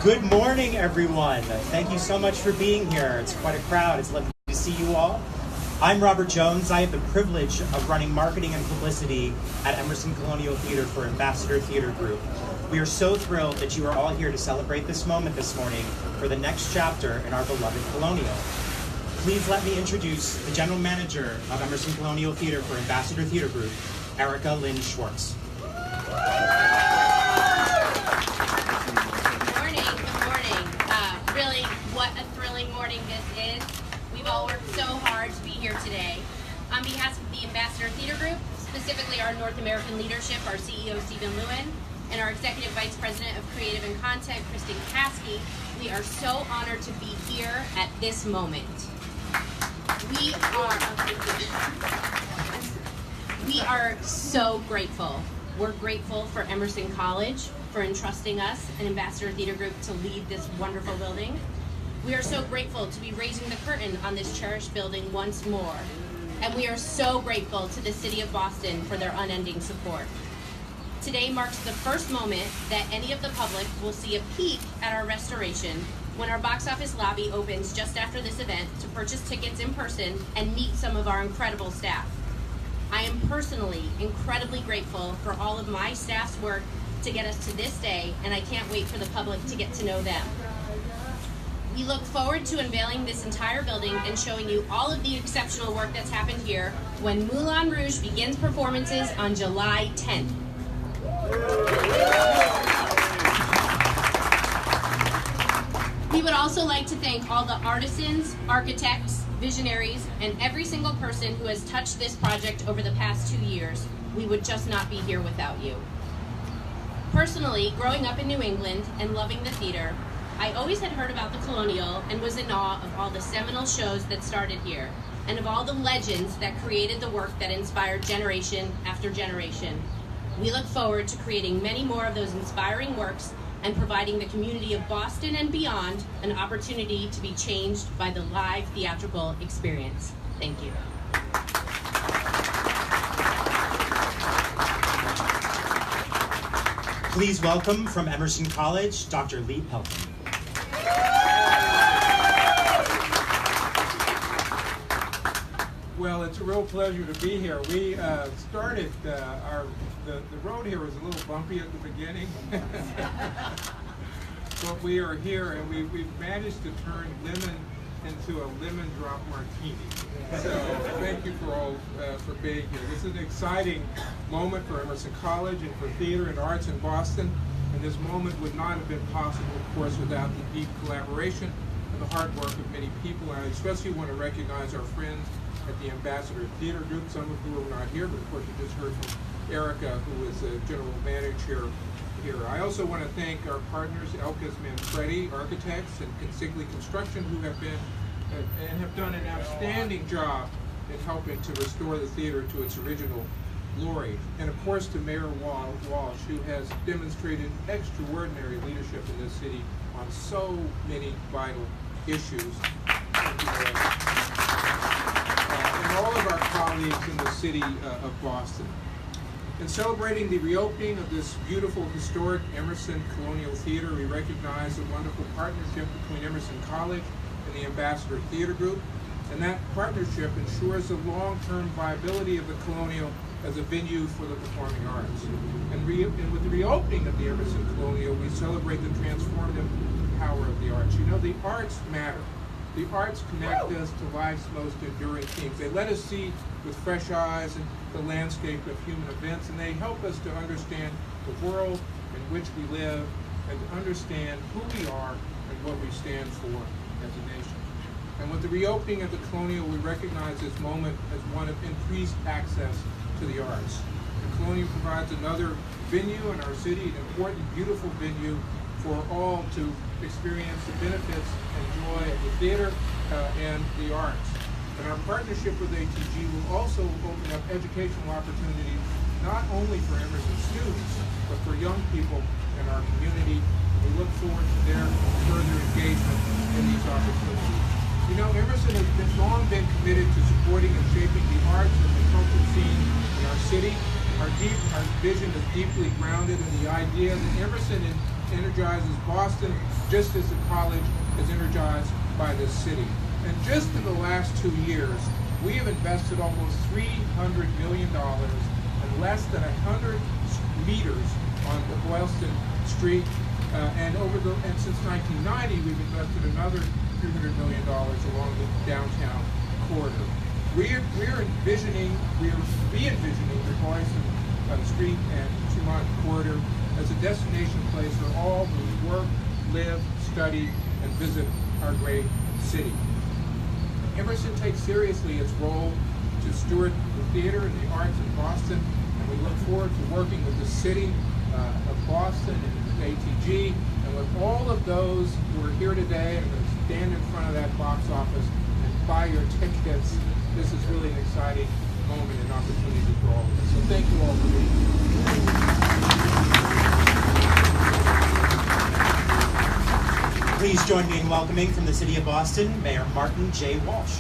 Good morning, everyone. Thank you so much for being here. It's quite a crowd. It's lovely to see you all. I'm Robert Jones. I have the privilege of running marketing and publicity at Emerson Colonial Theatre for Ambassador Theatre Group. We are so thrilled that you are all here to celebrate this moment this morning for the next chapter in our beloved Colonial. Please let me introduce the General Manager of Emerson Colonial Theatre for Ambassador Theatre Group, Erica Lynn Schwartz. Really, what a thrilling morning this is. We've all worked so hard to be here today. On behalf of the Ambassador Theatre Group, specifically our North American leadership, our CEO, Stephen Lewin, and our Executive Vice President of Creative and Content, Kristen Kasky, we are so honored to be here at this moment. We are so grateful. We're grateful for Emerson College for entrusting us, an Ambassador Theatre Group, to lead this wonderful building. We are so grateful to be raising the curtain on this cherished building once more. And we are so grateful to the City of Boston for their unending support. Today marks the first moment that any of the public will see a peek at our restoration when our box office lobby opens just after this event to purchase tickets in person and meet some of our incredible staff. I am personally incredibly grateful for all of my staff's work to get us to this day, and I can't wait for the public to get to know them. We look forward to unveiling this entire building and showing you all of the exceptional work that's happened here when Moulin Rouge begins performances on July 10th. We would also like to thank all the artisans, architects, visionaries, and every single person who has touched this project over the past 2 years. We would just not be here without you. Personally, growing up in New England and loving the theater, I always had heard about the Colonial and was in awe of all the seminal shows that started here, and of all the legends that created the work that inspired generation after generation. We look forward to creating many more of those inspiring works and providing the community of Boston and beyond an opportunity to be changed by the live theatrical experience. Thank you. Please welcome from Emerson College, Dr. Lee Pelton. Well, it's a real pleasure to be here. We started the road here was a little bumpy at the beginning, but we are here and we've managed to turn lemon into a lemon drop martini. So thank you for all for being here. This is an exciting moment for Emerson College and for theater and arts in Boston. And this moment would not have been possible, of course, without the deep collaboration and the hard work of many people. And I especially want to recognize our friends at the Ambassador Theatre Group, some of who are not here, but of course you just heard from Erica, who is the general manager here. I also want to thank our partners, Elkes Manfredi Architects and Consigli Construction, who have been and have done an outstanding job in helping to restore the theater to its original glory. And of course to Mayor Walsh, who has demonstrated extraordinary leadership in this city on so many vital issues. And all of our colleagues in the city of Boston. In celebrating the reopening of this beautiful, historic Emerson Colonial Theatre, we recognize the wonderful partnership between Emerson College and the Ambassador Theatre Group, and that partnership ensures the long-term viability of the Colonial as a venue for the performing arts. And with the reopening of the Emerson Colonial, we celebrate the transformative power of the arts. You know, the arts matter. The arts connect us to life's most enduring themes. They let us see with fresh eyes and the landscape of human events, and they help us to understand the world in which we live and to understand who we are and what we stand for as a nation. And with the reopening of the Colonial, we recognize this moment as one of increased access to the arts. The Colonial provides another venue in our city, an important, beautiful venue for all to experience the benefits and joy of the theater and the arts. And our partnership with ATG will also open up educational opportunities not only for Emerson students, but for young people in our community. We look forward to their further engagement in these opportunities. You know, Emerson has long been committed to supporting and shaping the arts and the cultural scene in our city. Our vision is deeply grounded in the idea that Emerson energizes Boston just as the college is energized by this city. And just in the last 2 years, we have invested almost $300 million and less than 100 meters on the Boylston Street. And since 1990, we've invested another $300 million along the downtown corridor. We're re-envisioning the Boylston Street and Tremont corridor as a destination place for all who work, live, study, and visit our great city. Emerson takes seriously its role to steward the theater and the arts in Boston, and we look forward to working with the city of Boston and ATG, and with all of those who are here today and going to stand in front of that box office and buy your tickets. This is really an exciting moment and opportunity for all of us. So thank you all for being here. Please join me in welcoming from the City of Boston, Mayor Martin J. Walsh.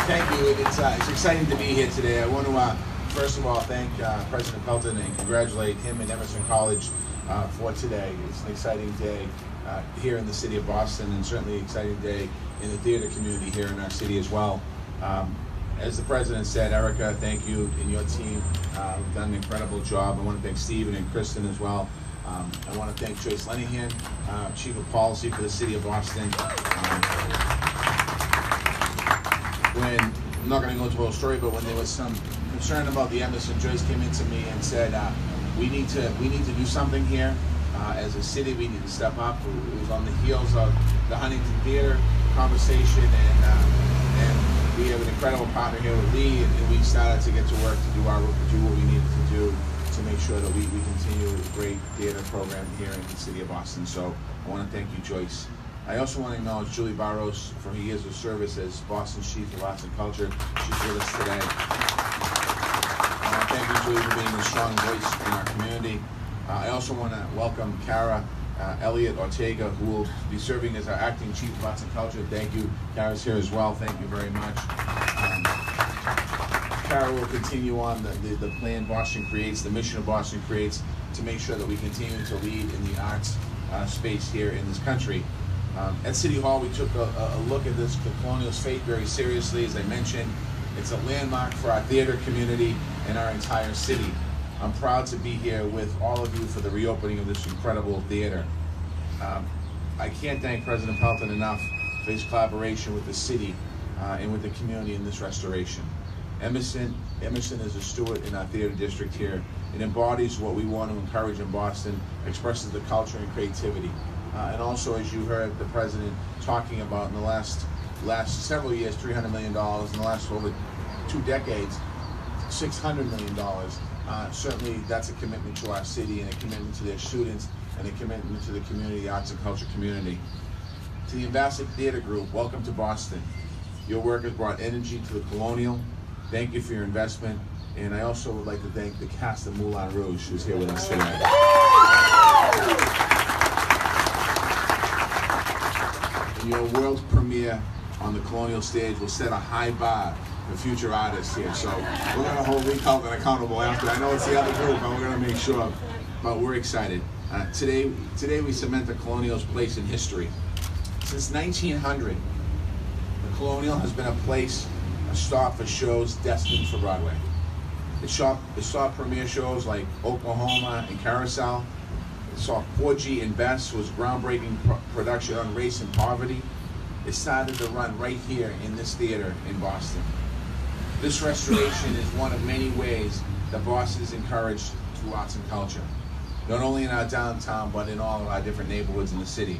Thank you. It's exciting to be here today. I want to first of all thank President Pelton and congratulate him and Emerson College for today. It's an exciting day here in the city of Boston, and certainly an exciting day in the theater community here in our city as well. As the President said, Erica, thank you and your team have done an incredible job. I want to thank Stephen and Kristen as well. I want to thank Joyce Lenihan, Chief of Policy for the City of Boston. I'm not going to go into the whole story, but when there was some concern about the Emerson, Joyce came into me and said, we need to do something here. As a city, we need to step up. It was on the heels of the Huntington Theater conversation, and we have an incredible partner here with Lee, and we started to get to work to do what we needed to do to make sure that we continue a great theater program here in the city of Boston. So I want to thank you, Joyce. I also want to acknowledge Julie Barros for her years of service as Boston's Chief of Arts and Culture. She's with us today. I want to thank you, Julie, for being a strong voice in our community. I also want to welcome Cara Elliott Ortega, who will be serving as our acting Chief of Arts and Culture. Thank you. Cara's here as well. Thank you very much. Cara will continue on the plan Boston Creates, the mission of Boston Creates, to make sure that we continue to lead in the arts space here in this country. At City Hall, we took a look at this Colonial's fate very seriously. As I mentioned, it's a landmark for our theater community and our entire city. I'm proud to be here with all of you for the reopening of this incredible theater. I can't thank President Pelton enough for his collaboration with the city and with the community in this restoration. Emerson is a steward in our theater district here. It embodies what we want to encourage in Boston, expresses the culture and creativity. And also, as you heard the President talking about in the last several years, $300 million, in the last over 2 decades, $600 million. Certainly that's a commitment to our city and a commitment to their students and a commitment to the community, the arts and culture community. To the Ambassador Theater Group, welcome to Boston. Your work has brought energy to the Colonial. Thank you for your investment. And I also would like to thank the cast of Moulin Rouge who's here with us today. And your world premiere on the Colonial stage will set a high bar for future artists here. So we're going to hold Lee Calvin accountable after. I know it's the other group, but we're going to make sure. But we're excited. Today we cement the Colonial's place in history. Since 1900, the Colonial has been a stop for shows destined for Broadway. It saw premiere shows like Oklahoma and Carousel. It saw Porgy and Bess, was groundbreaking production on race and poverty. It started to run right here in this theater in Boston. This restoration is one of many ways that Boston is encouraged through arts and culture, not only in our downtown, but in all of our different neighborhoods in the city.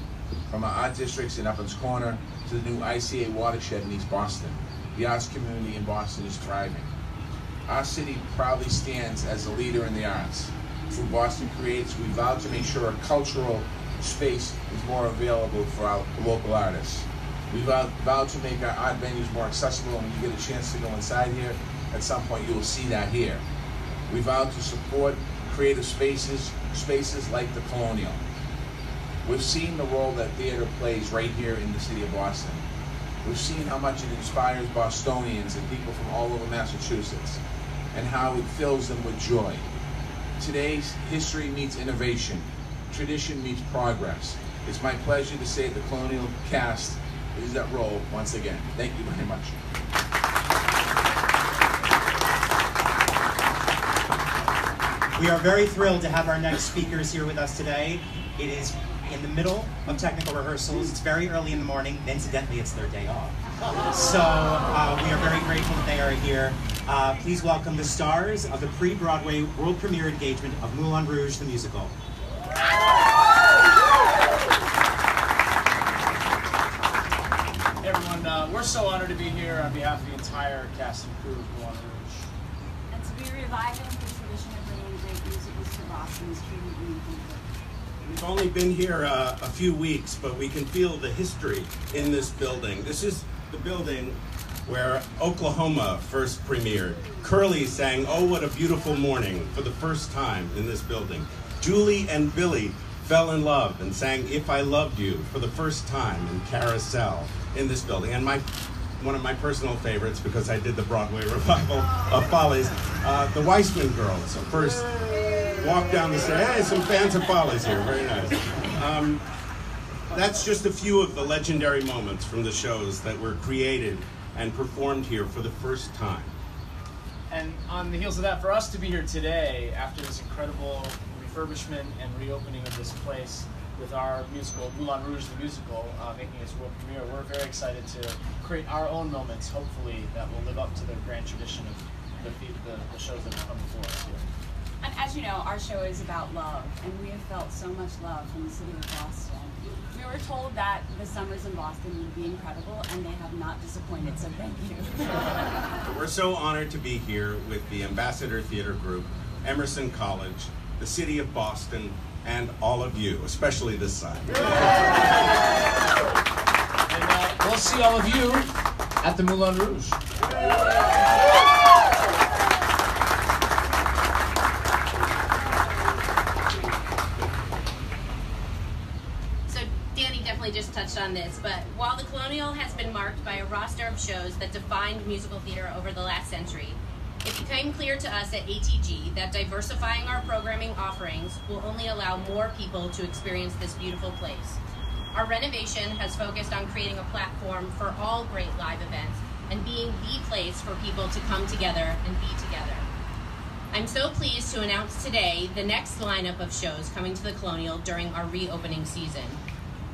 From our art districts in Uplands Corner to the new ICA watershed in East Boston, the arts community in Boston is thriving. Our city proudly stands as a leader in the arts. Through Boston Creates, we vow to make sure a cultural space is more available for our local artists. We vow to make our art venues more accessible, and when you get a chance to go inside here, at some point you will see that here. We vow to support creative spaces like the Colonial. We've seen the role that theater plays right here in the city of Boston. We've seen how much it inspires Bostonians and people from all over Massachusetts, and how it fills them with joy. today's history meets innovation, tradition meets progress. It's my pleasure to say the Colonial cast is that role once again. Thank you very much. We are very thrilled to have our next speakers here with us today. It is in the middle of technical rehearsals. It's very early in the morning. Incidentally, it's their day off. So we are very grateful that they are here. Please welcome the stars of the pre-Broadway world premiere engagement of Moulin Rouge the Musical. Hey everyone, we're so honored to be here on behalf of the entire cast and crew of Moulin Rouge. And to be reviving the tradition of bringing great musicals to Boston is truly meaningful. We've only been here a few weeks, but we can feel the history in this building. This is the building where Oklahoma first premiered. Curly sang "Oh What a Beautiful Morning" for the first time in this building. Julie and Billy fell in love and sang "If I Loved You" for the first time in Carousel in this building. And one of my personal favorites, because I did the Broadway revival of Follies, the Weissman Girls first walked down the stairs. Hey, some fans of Follies here, very nice. That's just a few of the legendary moments from the shows that were created and performed here for the first time. And on the heels of that, for us to be here today, after this incredible refurbishment and reopening of this place with our musical, Moulin Rouge the Musical, making its world premiere, we're very excited to create our own moments, hopefully, that will live up to the grand tradition of the shows that have come before us here. And as you know, our show is about love, and we have felt so much love from the city of Boston. We were told that the summers in Boston would be incredible, and they have not disappointed, so thank you. We're so honored to be here with the Ambassador Theater Group, Emerson College, the City of Boston, and all of you, especially this side. And we'll see all of you at the Moulin Rouge. Just touched on this, but while the Colonial has been marked by a roster of shows that defined musical theater over the last century, it became clear to us at ATG that diversifying our programming offerings will only allow more people to experience this beautiful place. Our renovation has focused on creating a platform for all great live events and being the place for people to come together and be together. I'm so pleased to announce today the next lineup of shows coming to the Colonial during our reopening season.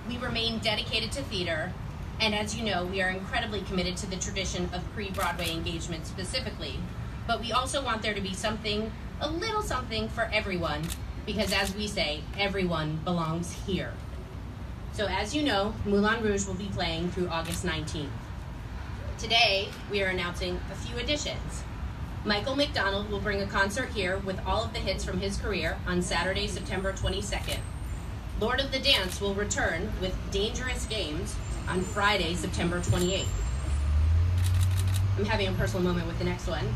We remain dedicated to theater, and as you know, we are incredibly committed to the tradition of pre-Broadway engagement specifically, but we also want there to be something, a little something for everyone, because as we say, everyone belongs here. So as you know, Moulin Rouge will be playing through August 19th. Today, we are announcing a few additions. Michael McDonald will bring a concert here with all of the hits from his career on Saturday, September 22nd. Lord of the Dance will return with Dangerous Games on Friday, September 28th. I'm having a personal moment with the next one.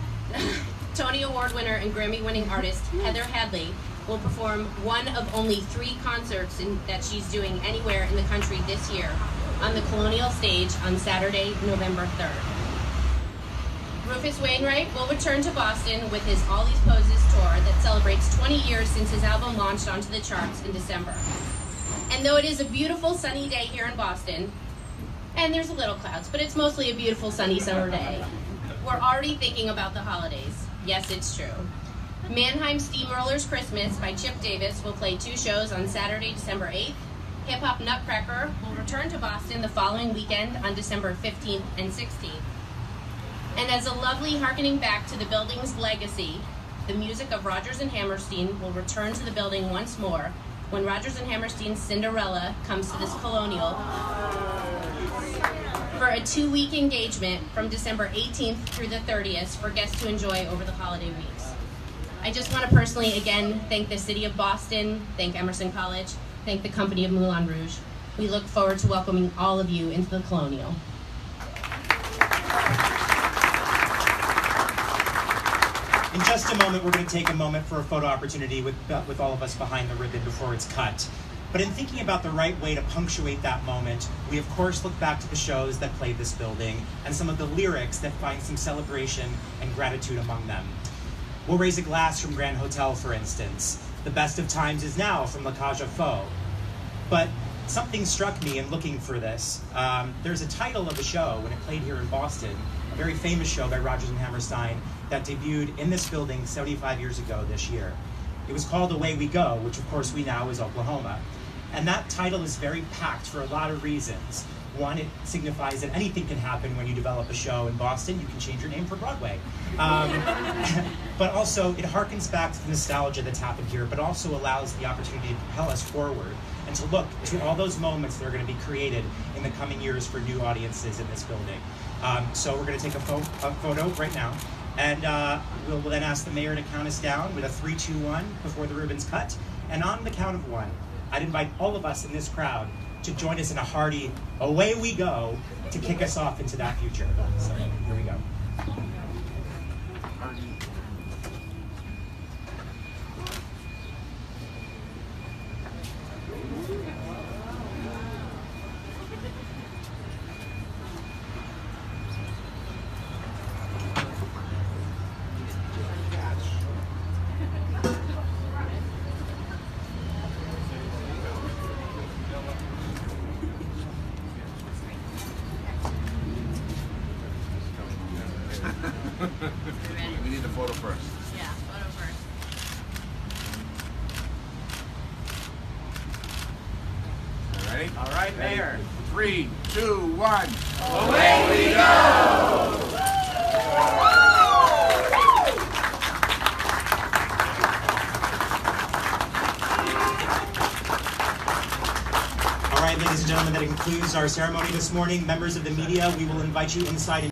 Tony Award winner and Grammy-winning artist Heather Hadley will perform one of only 3 concerts that she's doing anywhere in the country this year on the Colonial stage on Saturday, November 3rd. Rufus Wainwright will return to Boston with his All These Poses tour that celebrates 20 years since his album launched onto the charts in December. And though it is a beautiful sunny day here in Boston, and there's a little clouds, but it's mostly a beautiful sunny summer day, we're already thinking about the holidays. Yes, it's true. Mannheim Steamrollers Christmas by Chip Davis will play 2 shows on Saturday, December 8th. Hip Hop Nutcracker will return to Boston the following weekend on December 15th and 16th. And as a lovely harkening back to the building's legacy, the music of Rodgers and Hammerstein will return to the building once more when Rodgers and Hammerstein's Cinderella comes to this Colonial for a 2-week engagement from December 18th through the 30th for guests to enjoy over the holiday weeks. I just want to personally, again, thank the City of Boston, thank Emerson College, thank the company of Moulin Rouge. We look forward to welcoming all of you into the Colonial. In just a moment, we're going to take a moment for a photo opportunity with all of us behind the ribbon before it's cut. But in thinking about the right way to punctuate that moment, we of course look back to the shows that played this building and some of the lyrics that find some celebration and gratitude among them. We'll raise a glass from Grand Hotel, for instance. The best of times is now from La Cage aux Folles. But something struck me in looking for this. There's a title of a show when it played here in Boston, a very famous show by Rodgers and Hammerstein that debuted in this building 75 years ago this year. It was called Away We Go, which of course we know is Oklahoma. And that title is very packed for a lot of reasons. One, it signifies that anything can happen when you develop a show in Boston. You can change your name for Broadway. But also, it harkens back to the nostalgia that's happened here, but also allows the opportunity to propel us forward and to look to all those moments that are going to be created in the coming years for new audiences in this building. So we're going to take a photo right now, and we'll then ask the mayor to count us down with a 3, 2, 1 before the ribbon's cut. And on the count of 1, I'd invite all of us in this crowd to join us in a hearty "Away We Go" to kick us off into that future. So here we go. We need the photo first. Yeah, photo first. Ready? All right, Mayor. 3, 2, 1. Away we go! All right, ladies and gentlemen, that concludes our ceremony this morning. Members of the media, we will invite you inside.